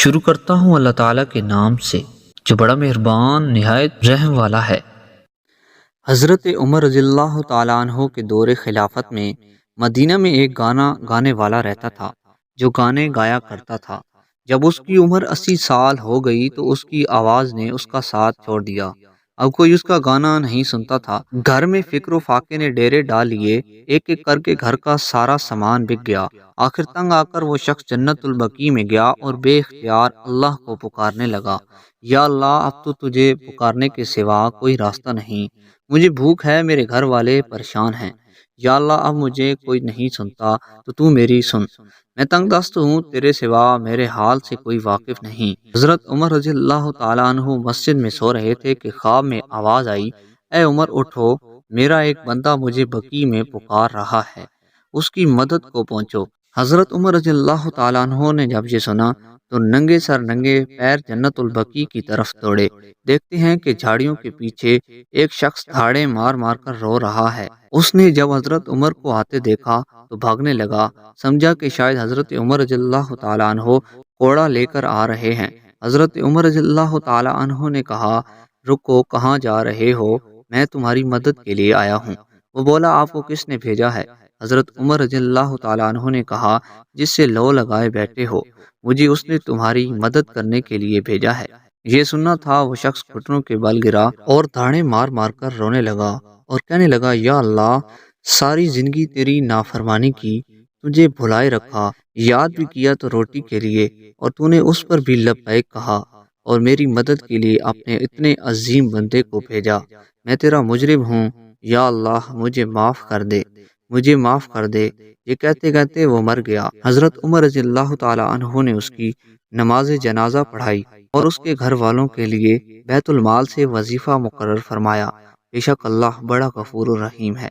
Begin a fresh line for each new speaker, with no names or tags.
شروع کرتا ہوں اللہ تعالیٰ کے نام سے جو بڑا مہربان نہایت رحم والا ہے۔ حضرت عمر رضی اللہ تعالیٰ عنہ کے دور خلافت میں مدینہ میں ایک گانا گانے والا رہتا تھا جو گانے گایا کرتا تھا۔ جب اس کی عمر 80 سال ہو گئی تو اس کی آواز نے اس کا ساتھ چھوڑ دیا۔ اب کوئی اس کا گانا نہیں سنتا تھا۔ گھر میں فکر و فاقے نے ڈیرے ڈال لیے، ایک ایک کر کے گھر کا سارا سامان بک گیا۔ آخر تنگ آ کر وہ شخص جنت البقیع میں گیا اور بے اختیار اللہ کو پکارنے لگا، یا اللہ اب تو تجھے پکارنے کے سوا کوئی راستہ نہیں، مجھے بھوک ہے، میرے گھر والے پریشان ہیں، یا اللہ اب مجھے کوئی نہیں سنتا تو میری سن، میں تنگ دست ہوں، تیرے سوا میرے حال سے کوئی واقف نہیں۔ حضرت عمر رضی اللہ تعالیٰ عنہ مسجد میں سو رہے تھے کہ خواب میں آواز آئی، اے عمر اٹھو، میرا ایک بندہ مجھے بقیع میں پکار رہا ہے، اس کی مدد کو پہنچو۔ حضرت عمر رضی اللہ تعالیٰ عنہ نے جب یہ سنا تو ننگے سر ننگے پیر جنت البقیع کی طرف دوڑے۔ دیکھتے ہیں کہ جھاڑیوں کے پیچھے ایک شخص دھاڑے مار مار کر رو رہا ہے۔ اس نے جب حضرت عمر کو آتے دیکھا تو بھاگنے لگا، سمجھا کہ شاید حضرت عمر رضی اللہ تعالیٰ عنہ کوڑا لے کر آ رہے ہیں۔ حضرت عمر رضی اللہ تعالیٰ عنہ نے کہا، رکو، کہاں جا رہے ہو؟ میں تمہاری مدد کے لیے آیا ہوں۔ وہ بولا، آپ کو کس نے بھیجا ہے؟ حضرت عمر رضی اللہ تعالیٰ عنہ نے کہا، جس سے لو لگائے بیٹھے ہو، مجھے اس نے تمہاری مدد کرنے کے لیے بھیجا ہے۔ یہ سننا تھا وہ شخص گھٹنوں کے بل گرا اور دھاڑے مار مار کر رونے لگا اور کہنے لگا، یا اللہ ساری زندگی تیری نافرمانی کی، تجھے بھلائے رکھا، یاد بھی کیا تو روٹی کے لیے، اور تو نے اس پر بھی لبیک کہا اور میری مدد کے لیے اپنے اتنے عظیم بندے کو بھیجا، میں تیرا مجرم ہوں، یا اللہ مجھے معاف کر دے، مجھے معاف کر دے۔ یہ کہتے کہتے وہ مر گیا۔ حضرت عمر رضی اللہ تعالیٰ عنہ نے اس کی نماز جنازہ پڑھائی اور اس کے گھر والوں کے لیے بیت المال سے وظیفہ مقرر فرمایا۔ بے شک اللہ بڑا غفور الرحیم ہے۔